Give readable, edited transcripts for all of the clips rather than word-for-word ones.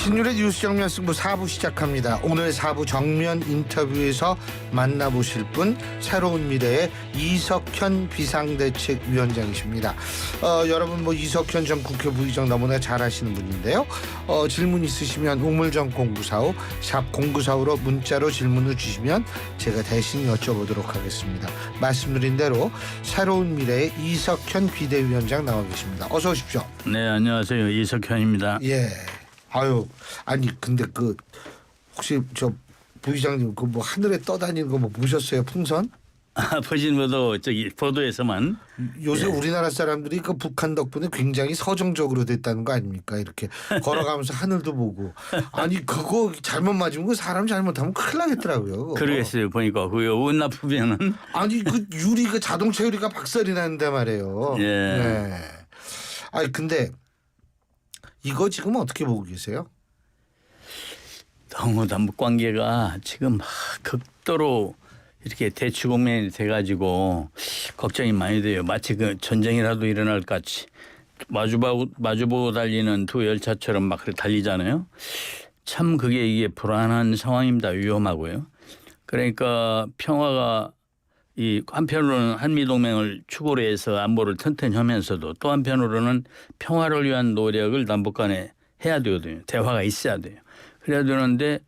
신율의 뉴스 정면 승부 4부 시작합니다. 오늘 4부 정면 인터뷰에서 만나보실 분 새로운 미래의 이석현 비상대책위원장이십니다. 여러분 이석현 전 국회 부의장 너무나 잘 아시는 분인데요. 질문 있으시면 우물정 0945 샵 0945로 문자로 질문을 주시면 제가 대신 여쭤보도록 하겠습니다. 말씀드린 대로 새로운 미래의 이석현 비대위원장 나와 계십니다. 어서 오십시오. 네, 안녕하세요. 이석현입니다. 예. 아니 근데 혹시 저 부의장님 하늘에 떠다니는 거 보셨어요? 풍선? 보신 것도 저기 보도에서만. 요새 우리나라 사람들이 북한 덕분에 굉장히 서정적으로 됐다는 거 아닙니까? 이렇게 걸어가면서 하늘도 보고. 아니 그거 잘못 맞으면 사람 잘못하면 큰일 나겠더라고요. 그러겠어요. 보니까 그거 운 나쁘면은. 아니 자동차 유리가 박살이 나는데 말이에요. 예. 네. 아니 근데 이거 지금 어떻게 보고 계세요? 너무 남북 관계가 지금 극도로 이렇게 대치 국면이 돼가지고 걱정이 많이 돼요. 마치 전쟁이라도 일어날 것 같이 마주보고 달리는 두 열차처럼 막 달리잖아요. 참 이게 불안한 상황입니다. 위험하고요. 그러니까 평화가 한편으로는 한미동맹을 축으로 해서 안보를 튼튼히 하면서도 또 한편으로는 평화를 위한 노력을 남북 간에 해야 되거든요. 대화가 있어야 돼요. 그래야 되는데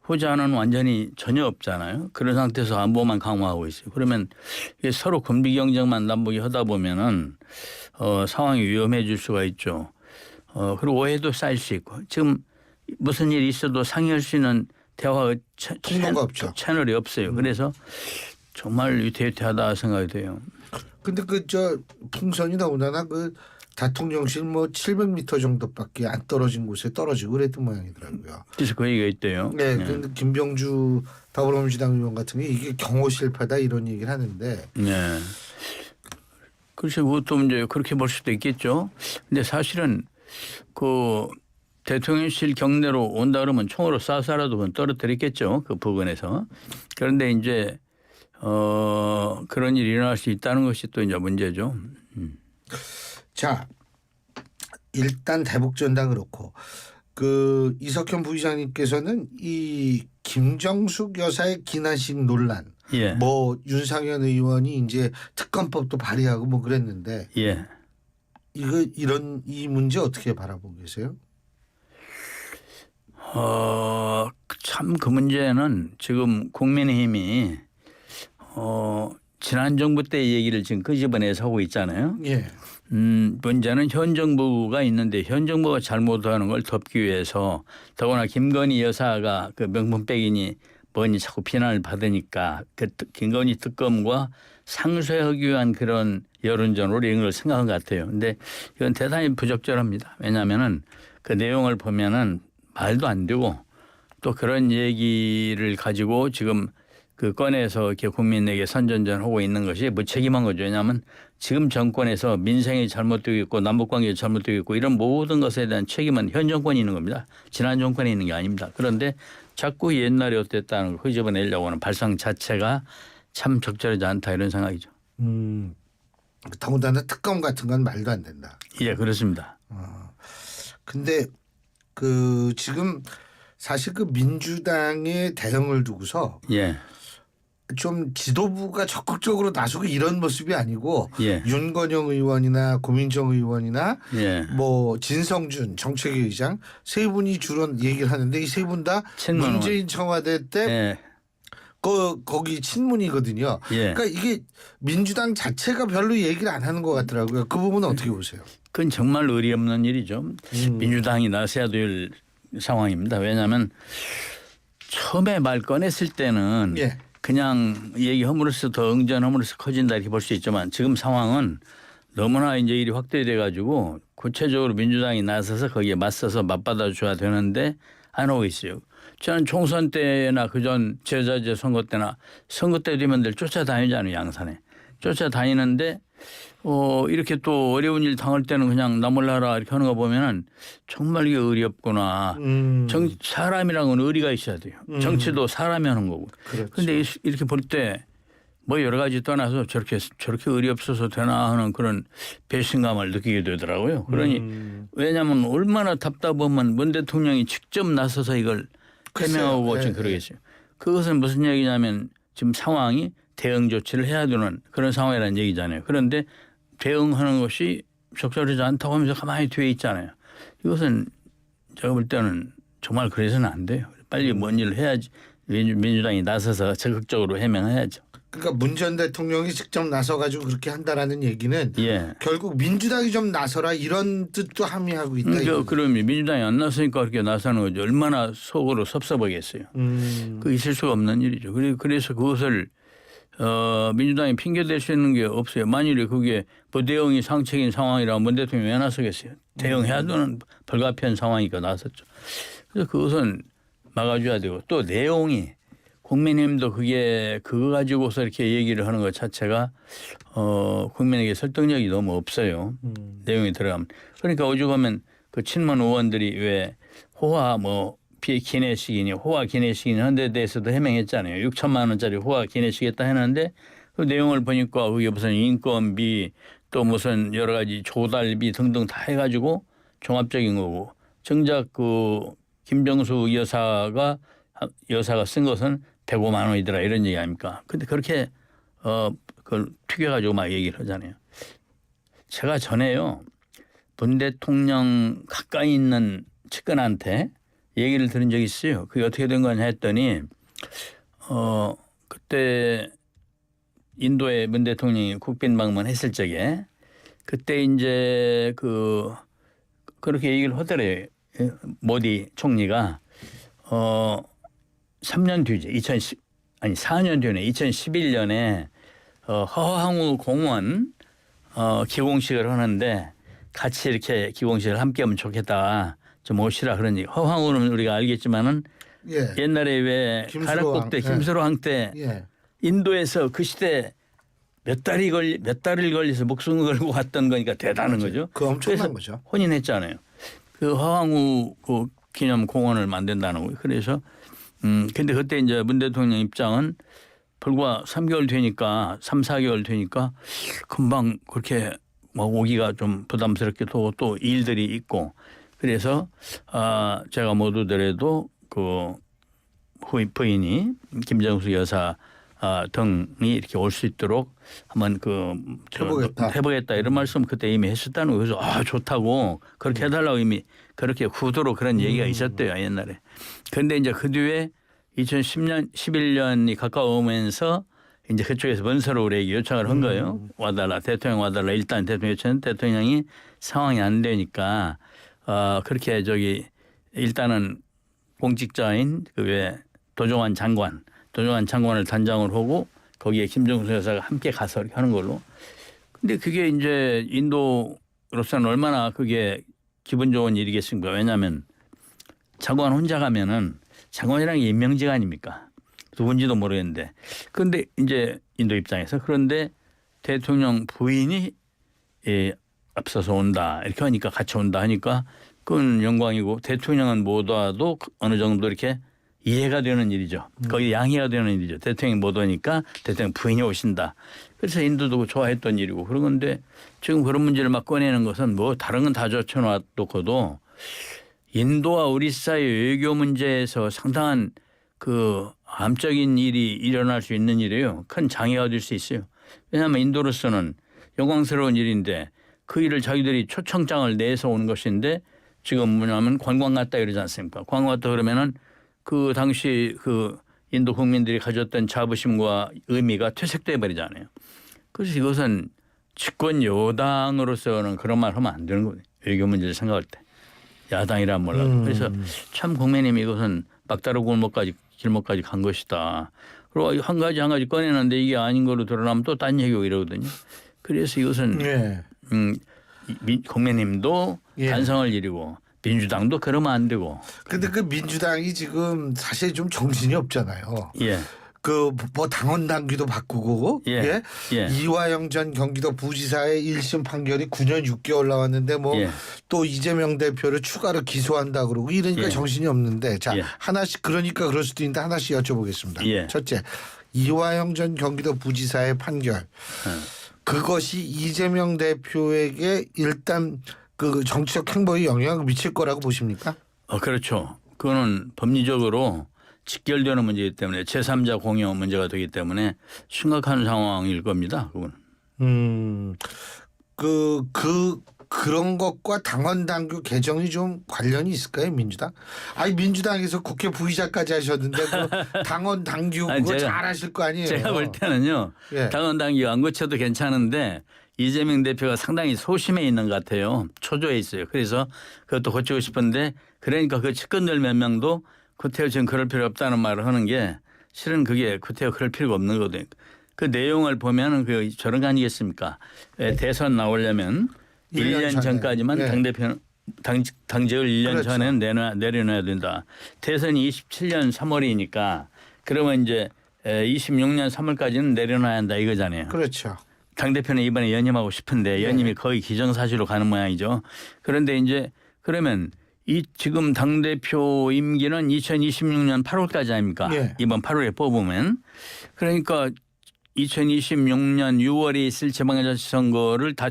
후자는 완전히 전혀 없잖아요. 그런 상태에서 안보만 강화하고 있어요. 그러면 서로 군비 경쟁만 남북이 하다 보면은 상황이 위험해질 수가 있죠. 그리고 오해도 쌓일 수 있고 지금 무슨 일이 있어도 상의할 수 있는 대화 통로가 없죠. 채널이 없어요. 그래서 정말 위태위태하다 생각이 돼요. 근데 풍선이 더군다나 대통령실 700m 정도밖에 안 떨어진 곳에 떨어지고 그랬던 모양이더라고요. 그래서 그 얘기가 있대요. 네. 그런데 김병주 더불어민주당 의원 같은 게 이게 경호 실패다 이런 얘기를 하는데. 네. 글쎄 그것도 이제 그렇게 볼 수도 있겠죠. 근데 사실은 대통령실 경내로 온다 그러면 총으로 쏴서라도 떨어뜨렸겠죠. 그 부근에서. 그런데 이제 그런 일이 일어날 수 있다는 것이 또 이제 문제죠. 자, 일단 대북전단 그렇고 이석현 부의장님께서는 이 김정숙 여사의 기나식 논란, 예. 윤상현 의원이 이제 특검법도 발의하고 그랬는데, 예. 이 문제 어떻게 바라보고 계세요? 참 그 문제는 지금 국민의힘이 지난 정부 때 얘기를 지금 끄집어내서 하고 있잖아요. 예. 문제는 현 정부가 있는데 현 정부가 잘못하는 걸 덮기 위해서 더구나 김건희 여사가 명분백이니 뭐니 자꾸 비난을 받으니까 김건희 특검과 상쇄하기 위한 그런 여론전으로 이런 걸 생각한 것 같아요. 근데 이건 대단히 부적절합니다. 왜냐하면은 그 내용을 보면은 말도 안 되고 또 그런 얘기를 가지고 지금 꺼내서 이렇게 국민에게 선전전하고 있는 것이 무책임한 거죠. 왜냐하면 지금 정권에서 민생이 잘못되고 있고 남북관계가 잘못되고 있고 이런 모든 것에 대한 책임은 현 정권이 있는 겁니다. 지난 정권에 있는 게 아닙니다. 그런데 자꾸 옛날에 어땠다는 걸 끄집어내려고 하는 발상 자체가 참 적절하지 않다 이런 생각이죠. 더군다나 특검 같은 건 말도 안 된다. 예, 그렇습니다. 근데 지금 사실 민주당의 대응을 두고서 예. 좀 지도부가 적극적으로 나서고 이런 모습이 아니고 예. 윤건영 의원이나 고민정 의원이나 예. 진성준 정책위 의장 세 분이 주로 얘기를 하는데 이 세 분 다 문재인 청와대 때 예. 거기 친문이거든요. 예. 그러니까 이게 민주당 자체가 별로 얘기를 안 하는 것 같더라고요. 그 부분은 어떻게 보세요? 그건 정말 의리 없는 일이죠. 민주당이 나서야 될 상황입니다. 왜냐하면 처음에 말 꺼냈을 때는 예. 그냥 얘기함으로써 더 응전함으로써 커진다 이렇게 볼 수 있지만 지금 상황은 너무나 이제 일이 확대돼 가지고 구체적으로 민주당이 나서서 거기에 맞서서 맞받아 줘야 되는데 안 하고 있어요. 저는 총선 때나 그전 제자제 선거 때나 선거 때 되면 늘 쫓아다니잖아요. 양산에. 쫓아다니는데 이렇게 또 어려운 일 당할 때는 그냥 나 몰라라 이렇게 하는 거 보면은 정말 이게 의리 없구나. 사람이란 건 의리가 있어야 돼요. 정치도 사람이 하는 거고. 그렇죠. 그런데 이렇게 볼 때 뭐 여러 가지 떠나서 저렇게 의리 없어서 되나 하는 그런 배신감을 느끼게 되더라고요. 그러니 왜냐하면 얼마나 답답하면 문 대통령이 직접 나서서 이걸 해명하고 지금 그러겠어요. 그것은 무슨 얘기냐면 지금 상황이 대응 조치를 해야 되는 그런 상황이라는 얘기잖아요. 그런데 대응하는 것이 적절하지 않다고 하면서 가만히 뒤에 있잖아요. 이것은 제가 볼 때는 정말 그래서는 안 돼요. 빨리 뭔 일을 해야지. 민주당이 나서서 적극적으로 해명해야죠. 그러니까 문 전 대통령이 직접 나서가지고 그렇게 한다라는 얘기는 예. 결국 민주당이 좀 나서라 이런 뜻도 함의하고 있다. 그러면 민주당이 안 나서니까 그렇게 나서는 거죠. 얼마나 속으로 섭섭하겠어요. 그 있을 수가 없는 일이죠. 그래서 그것을 민주당이 핑계댈 수 있는 게 없어요. 만일에 그게 부대응이 상책인 상황이라면 문 대통령이 왜 나서겠어요. 대응해야 되는 불가피한 상황이니까 나섰죠. 그래서 그것은 막아줘야 되고 또 내용이 국민의힘도 그거 가지고서 이렇게 얘기를 하는 것 자체가 국민에게 설득력이 너무 없어요. 내용이 들어가면. 그러니까 오죽하면 그 친문 의원들이 왜 호화 기내식이니 호화 기내식이니 하는 데 대해서도 해명했잖아요. 6천만 원짜리 호화 기내식했다 했는데 그 내용을 보니까 그게 무슨 인건비 또 무슨 여러 가지 조달비 등등 다 해가지고 종합적인 거고 정작 그 김정수 여사가 쓴 것은 105만 원이더라 이런 얘기 아닙니까? 근데 그렇게 그걸 튀겨가지고 막 얘기를 하잖아요. 제가 전에요 문 대통령 가까이 있는 측근한테 얘기를 들은 적이 있어요. 그게 어떻게 된 거냐 했더니 그때 인도에 문 대통령이 국빈 방문했을 적에 그때 이제 그렇게 얘기를 하더래요. 모디 총리가 3년 뒤죠. 4년 뒤네. 2011년에 허황우 공원 기공식을 하는데 같이 이렇게 기공식을 함께 하면 좋겠다. 좀 오시라 그러니 허황우는 우리가 알겠지만은 예. 옛날에 왜 가락국 때 김수로왕 때 예. 인도에서 그 시대 몇 달을 걸려서 목숨을 걸고 왔던 거니까 대단한 거죠. 그 엄청난 그래서 거죠. 혼인했잖아요. 그 허황우 그 기념 공원을 만든다는 거예요. 그래서 근데 그때 이제 문 대통령 입장은 불과 3개월 되니까 3, 4개월 되니까 금방 그렇게 오기가 좀 부담스럽기도 또 일들이 있고 그래서 제가 못 오더라도 그 부인이 김정수 여사 등이 이렇게 올 수 있도록 한번 해보겠다 이런 말씀 그때 이미 했었다는 거예요. 그래서 좋다고 그렇게 해달라고 이미 그렇게 구도로 그런 얘기가 있었대요 옛날에. 그런데 이제 그 뒤에 2010년 11년이 가까우면서 이제 그쪽에서 문서로 우리에게 요청을 한 거예요. 와달라 대통령 와달라 일단 대통령 요청은 대통령이 상황이 안 되니까 그렇게 일단은 공직자인 그 왜 도종환 장관을 단장을 하고 거기에 김정수 여사가 함께 가서 이렇게 하는 걸로. 근데 그게 이제 인도로서는 얼마나 그게 기분 좋은 일이겠습니까? 왜냐하면 장관 혼자 가면은 장관이라는 게 임명직 아닙니까? 누군지도 모르겠는데. 그런데 이제 인도 입장에서 그런데 대통령 부인이 앞서서 온다 이렇게 하니까 같이 온다 하니까 그건 영광이고 대통령은 못 와도 어느 정도 이렇게 이해가 되는 일이죠. 거의 양해가 되는 일이죠. 대통령이 못 오니까 대통령 부인이 오신다. 그래서 인도도 좋아했던 일이고 그런 건데 지금 그런 문제를 막 꺼내는 것은 뭐 다른 건 다 젖혀놓고도 인도와 우리 사이 외교 문제에서 상당한 그 암적인 일이 일어날 수 있는 일이에요. 큰 장애가 될 수 있어요. 왜냐하면 인도로서는 영광스러운 일인데 그 일을 자기들이 초청장을 내서 온 것인데 지금 뭐냐면 관광 갔다 이러지 않습니까? 관광 갔다 그러면은 그 당시 그 인도 국민들이 가졌던 자부심과 의미가 퇴색돼 버리잖아요. 그래서 이것은 집권 여당으로서는 그런 말 하면 안 되는 거예요. 외교 문제를 생각할 때. 야당이란 몰라도. 그래서 참 국민의힘이 이것은 막다른 길목까지 간 것이다. 그리고 한 가지 꺼내는데 이게 아닌 걸로 드러나면 또 딴 얘기고 이러거든요. 그래서 이것은 국민의힘도 반성할 일이고 민주당도 그러면 안 되고. 근데 그 민주당이 지금 사실 좀 정신이 없잖아요. 예. 그 뭐 당원 당규도 바꾸고 이화영 전 경기도 부지사의 1심 판결이 9년 6개월 나왔는데 뭐 또 이재명 대표를 추가로 기소한다 그러고 이러니까 정신이 없는데 자 하나씩 그러니까 그럴 수도 있는데 하나씩 여쭤보겠습니다. 첫째 이화영 전 경기도 부지사의 판결. 그것이 이재명 대표에게 일단 그 정치적 행보에 영향을 미칠 거라고 보십니까? 그렇죠. 그거는 법리적으로 직결되는 문제이기 때문에 제3자 공여 문제가 되기 때문에 심각한 상황일 겁니다. 그건. 그런 것과 당원 당규 개정이 좀 관련이 있을까요, 민주당? 아니 민주당에서 국회 부의장까지 하셨는데 그 당원 당규 그거 잘 하실 거 아니에요? 제가 볼 때는요. 예. 당원 당규 안 고쳐도 괜찮은데 이재명 대표가 상당히 소심해 있는 것 같아요. 초조해 있어요. 그래서 그것도 고치고 싶은데 그러니까 그 측근들 몇 명도 구태여 지금 그럴 필요 없다는 말을 하는 게 실은 그게 구태여 그럴 필요가 없는 거거든요. 그 내용을 보면은 그 저런 거 아니겠습니까? 대선 나오려면 1년 전까지만 예. 당대표 당직을 1년 그렇죠. 전에 내려놔야 된다. 대선이 27년 3월이니까 그러면 이제 26년 3월까지는 내려놔야 한다 이거잖아요. 그렇죠. 당대표는 이번에 연임하고 싶은데 연임이 거의 기정사실로 가는 모양이죠. 그런데 이제 그러면 이 지금 당대표 임기는 2026년 8월까지 아닙니까? 예. 이번 8월에 뽑으면. 그러니까 2026년 6월에 있을 지방자치선거를 다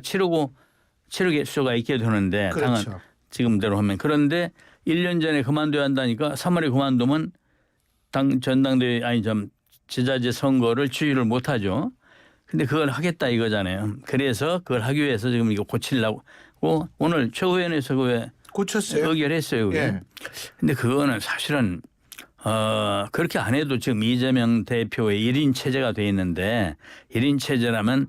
치르게 수가 있게 되는데 그렇죠. 당은 지금대로 하면. 그런데 1년 전에 그만둬야 한다니까 3월에 그만두면 전당대회 지자체 선거를 추진을 못하죠. 근데 그걸 하겠다 이거잖아요. 그래서 그걸 하기 위해서 지금 이거 고치려고 오늘 최고위원회에서 그 고쳤어요. 의결했어요. 그게. 예. 근데 그거는 사실은 그렇게 안 해도 지금 이재명 대표의 1인 체제가 돼 있는데 1인 체제라면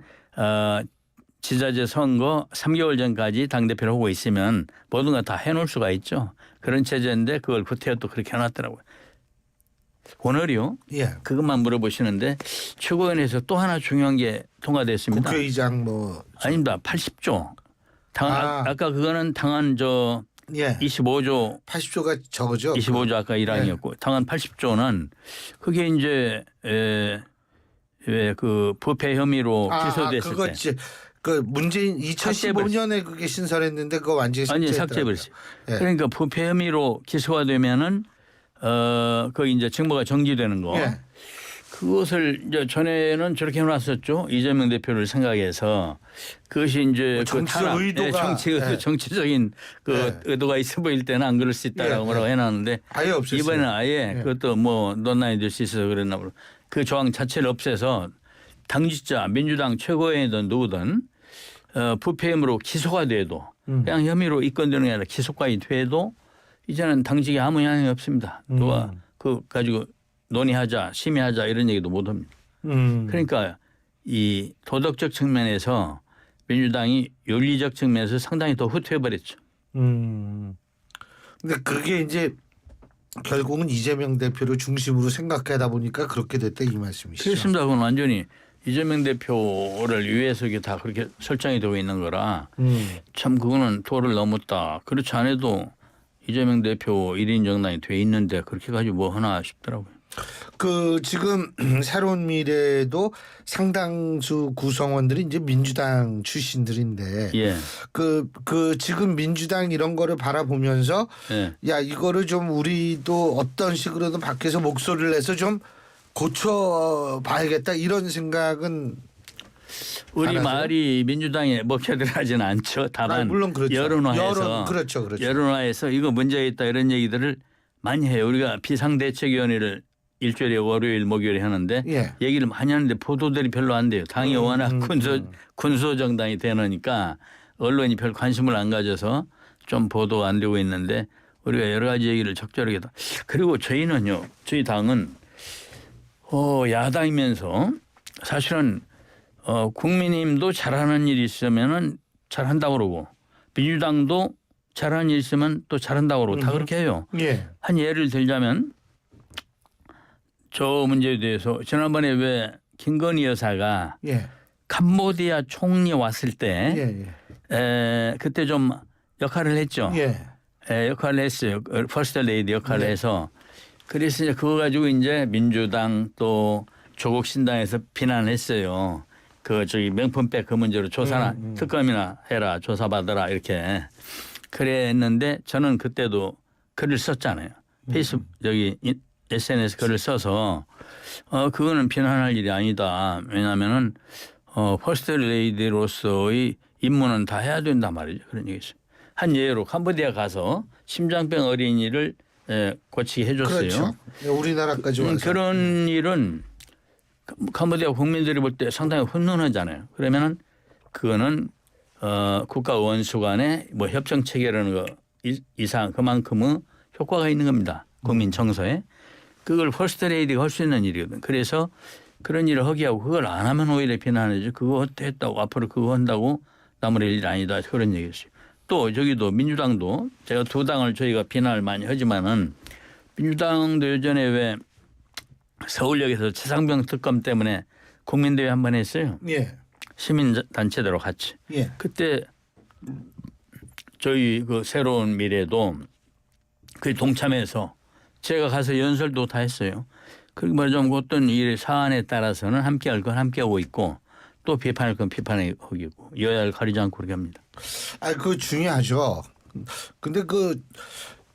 지자체 선거 3개월 전까지 당대표를 하고 있으면 모든 거 다 해놓을 수가 있죠. 그런 체제인데 그걸 구태여 또 그렇게 해놨더라고요. 오늘요. 예. 그것만 물어보시는데 최고위원회에서 또 하나 중요한 게 통과됐습니다. 국회의장 뭐 아닙니다. 80조. 아까 그거는 당한 예. 25조 80조가 적어죠. 25조 아까 1항이었고 당한 80조는 그게 이제 왜 그 부패 혐의로 기소됐을 그거 때. 그 문재인 2015년에 그게 신설했는데 그거 완전히 삭제해버렸어요. 예. 그러니까 부패 혐의로 기소가 되면은 그 이제 직무가 정지되는 거. 예. 그것을 이제 전에는 저렇게 해놨었죠. 이재명 대표를 생각해서 그것이 이제 정치적 의도가 정치적인 의도가 있어 보일 때는 안 그럴 수 있다라고 뭐라고 해놨는데 아예 없었어요. 이번에는 아예 그것도 뭐 논란이 될 수 있어서 그랬나 보다. 그 조항 자체를 없애서 당직자 민주당 최고위원이든 누구든 부패 혐의로 기소가 돼도 그냥 혐의로 입건되는 게 아니라 기소까지 돼도 이제는 당직에 아무 영향이 없습니다. 누가 그 가지고 논의하자 심의하자 이런 얘기도 못합니다. 그러니까 이 도덕적 측면에서 민주당이 윤리적 측면에서 상당히 더 후퇴해버렸죠. 근데 그게 이제 결국은 이재명 대표를 중심으로 생각하다 보니까 그렇게 됐다 이 말씀이시죠. 그렇습니다. 그건 완전히 이재명 대표를 위해서 이게 다 그렇게 설정이 되어 있는 거라 참 그거는 도를 넘었다. 그렇지 않아도 이재명 대표 1인 정당이 돼 있는데 그렇게 가지고 뭐 하나 싶더라고요. 그 지금 새로운 미래도 상당수 구성원들이 이제 민주당 출신들인데 예. 그 지금 민주당 이런 거를 바라보면서 예. 야 이거를 좀 우리도 어떤 식으로든 밖에서 목소리를 내서 좀 고쳐봐야겠다 이런 생각은 우리 하나죠? 말이 민주당에 먹혀들어가지는 않죠. 다만 물론 그렇죠. 여론화해서 그렇죠. 여론화해서 이거 문제가 있다 이런 얘기들을 많이 해요. 우리가 비상대책위원회를 일주일에 월요일 목요일에 하는데 예. 얘기를 많이 하는데 보도들이 별로 안 돼요. 당이 워낙 군소 정당이 되니까 언론이 별 관심을 안 가져서 좀 보도가 안 되고 있는데 우리가 여러 가지 얘기를 적절하게 다. 그리고 저희는요. 저희 당은 야당이면서 사실은 국민의힘도 잘하는 일이 있으면은 잘한다고 그러고 민주당도 잘하는 일이 있으면 또 잘한다고 그러고 다 그렇게 해요. 예. 한 예를 들자면 저 문제에 대해서 지난번에 왜 김건희 여사가 예. 캄보디아 총리 왔을 때 그때 좀 역할을 했죠. 역할을 했어요. 퍼스트 레이디 역할을 해서 그래서 이제 그거 가지고 이제 민주당 또 조국 신당에서 비난을 했어요. 그 저기 명품백 그 문제로 조사나 특검이나 해라 조사받아라 이렇게 그랬는데 저는 그때도 글을 썼잖아요. 페이스북 저기 SNS 글을 써서 그거는 비난할 일이 아니다. 왜냐하면은 퍼스트 레이디로서의 임무는 다 해야 된단 말이죠. 그런 얘기죠. 한 예로 캄보디아 가서 심장병 어린이를 고치게 해줬어요. 그렇죠. 우리나라까지 와서. 그런 일은 캄보디아 국민들이 볼 때 상당히 훈훈하잖아요. 그러면은 그거는 국가 원수 간의 뭐 협정 체계라는 거 이상 그만큼의 효과가 있는 겁니다. 국민 정서에. 그걸 퍼스트 레이디가 할 수 있는 일이거든. 그래서 그런 일을 하게 하고 그걸 안 하면 오히려 비난하지. 그거 했다고 앞으로 그거 한다고 나무랄 일 아니다. 그런 얘기였어요. 또 저기도 민주당도 제가 두 당을 저희가 비난을 많이 하지만은 민주당도 예전에 왜 서울역에서 최상병 특검 때문에 국민대회 한 번 했어요. 예. 시민단체대로 같이. 예. 그때 저희 그 새로운 미래도 그 동참해서 제가 가서 연설도 다 했어요. 그리고 말하자면 어떤 일 사안에 따라서는 함께할 건 함께하고 있고 또 비판할 건 비판하고 있고 여야를 가리지 않고 그렇게 합니다. 그거 중요하죠. 근데 그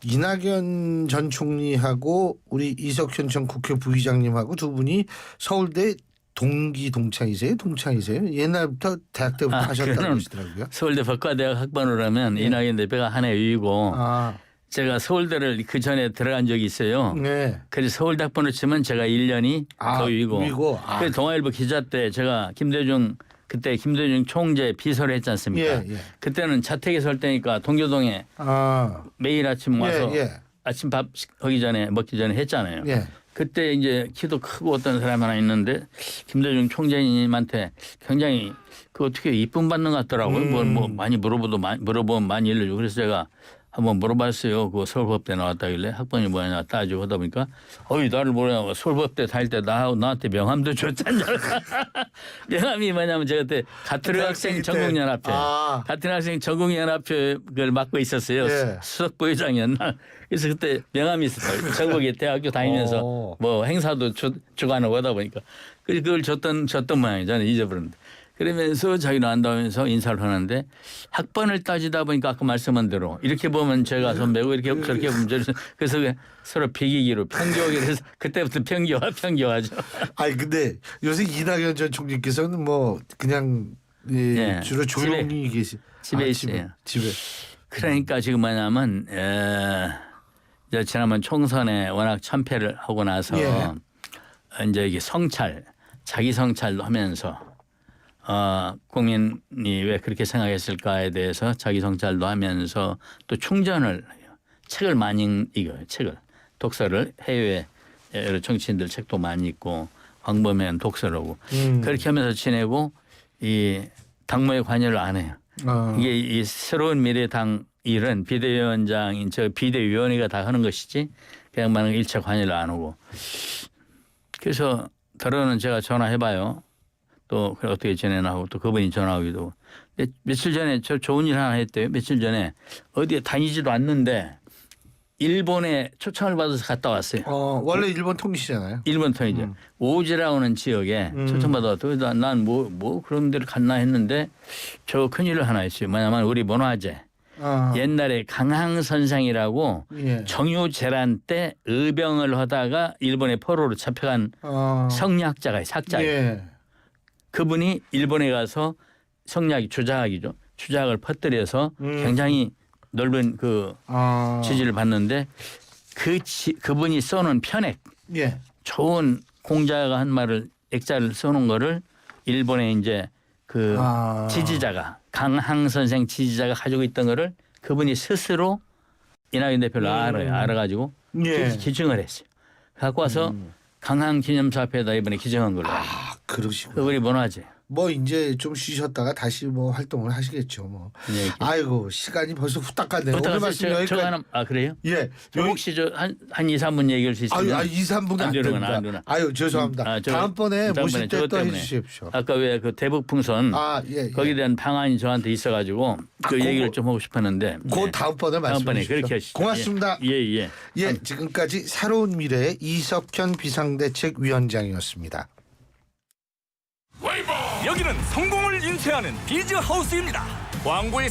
이낙연 전 총리하고 우리 이석현 전 국회 부의장님하고 두 분이 서울대 동기 동창이세요? 동창이세요? 옛날부터 대학 때부터 하셨다고 그거는 하시더라고요. 서울대 법과대학 학번을 하면 이낙연 대표가 한 해 위고 제가 서울대를 그 전에 들어간 적이 있어요. 네. 그래서 서울대 학번을 치면 제가 1년이 더 위고. 그래서 동아일보 기자 때 제가 그때 김대중 총재 비서를 했지 않습니까? 예, 예. 그때는 자택에서 할 때니까 동교동에 매일 아침 와서 아침밥 하기 전에 먹기 전에 했잖아요. 예. 그때 이제 키도 크고 어떤 사람 하나 있는데 김대중 총재님한테 굉장히 그 어떻게 이쁨 받는 것 같더라고요. 뭐 많이 물어보면 많이 일러주고 그래서 제가 한번 물어봤어요. 그 서울법대 나왔다길래 학번이 뭐냐 따지고 하다 보니까 나를 뭐냐 서울법대 다닐 때 나한테 명함도 줬잖아. 명함이 뭐냐면 제가 그때 같은 학생 전국연합회 같은 학생 전국연합회를 맡고 있었어요. 예. 수석 부회장이었나. 그래서 그때 명함이 있었어요. 전국에 대학교 다니면서 뭐 행사도 주관하고 하다 보니까 그걸 줬던 모양이죠. 저는 잊어버렸는데. 그러면서 자기는 안다면서 인사를 하는데 학번을 따지다 보니까 아까 말씀한 대로 이렇게 보면 제가 선배고 이렇게 저렇게 보면 그래서 서로 비기기로 평교하게 돼서 그때부터 평교하죠. 근데 요새 이낙연 전 총리께서는 뭐 그냥 주로 조용히 집에 있어요. 집에. 그러니까 지금 뭐냐면 지난번 총선에 워낙 참패를 하고 나서 이제 이게 자기 성찰도 하면서 국민이 왜 그렇게 생각했을까에 대해서 자기 성찰도 하면서 또 충전을 해요. 책을 많이 읽어요. 독서를 해외 여러 정치인들 책도 많이 읽고 광범위한 독서를 하고 그렇게 하면서 지내고 이 당무에 관여를 안 해요. 이게 이 새로운 미래당 일은 비대위원장인 비대위원회가 다 하는 것이지 그냥 만약 일체 관여를 안 하고 그래서 더러는 제가 전화해봐요. 또 어떻게 지내나 하고 또 그분이 전화하기도 하고. 근데 며칠 전에 저 좋은 일 하나 했대요. 며칠 전에 어디에 다니지도 않는데 일본에 초청을 받아서 갔다 왔어요. 원래 일본 통이시잖아요. 일본 통이죠. 오지라오는 지역에 초청받아서 난 뭐 그런 데를 갔나 했는데 저 큰일을 하나 했어요. 뭐냐면 우리 문화재. 옛날에 강항 선생이라고 정유재란 때 의병을 하다가 일본의 포로로 잡혀간 성리학자가 학자예요. 그분이 일본에 가서 성리학이 주자학이죠. 주자학을 퍼뜨려서 굉장히 넓은 그 지지를 받는데 그분이 써놓은 편액 좋은 공자가 한 말을 액자를 써놓은 거를 일본에 이제 그 지지자가 강항 선생 지지자가 가지고 있던 거를 그분이 스스로 이낙연 대표를 알아가지고 기증을 했어요. 갖고 와서 강항 기념사 앞에다 이번에 기증한 걸로. 그러시고. 그분이 문화재. 뭐 이제 좀 쉬셨다가 다시 뭐 활동을 하시겠죠. 뭐. 아이고 시간이 벌써 후딱 갔네요. 오늘 말씀 여기까지. 그래요? 예. 혹시 한 2, 3분 얘기할 수 있으면. 2, 3분 안 됩니다. 죄송합니다. 다음번에 모실 때 또 해주십시오. 아까 왜 그 대북풍선 거기에 대한 방안이 저한테 있어가지고 그 얘기를 좀 하고 싶었는데. 그 다음번에 말씀해 주십시오. 그렇게 하시죠. 고맙습니다. 예. 지금까지 새로운 미래의 이석현 비상대책위원장이었습니다. 여기는 성공을 인쇄하는 비즈하우스입니다. 광고에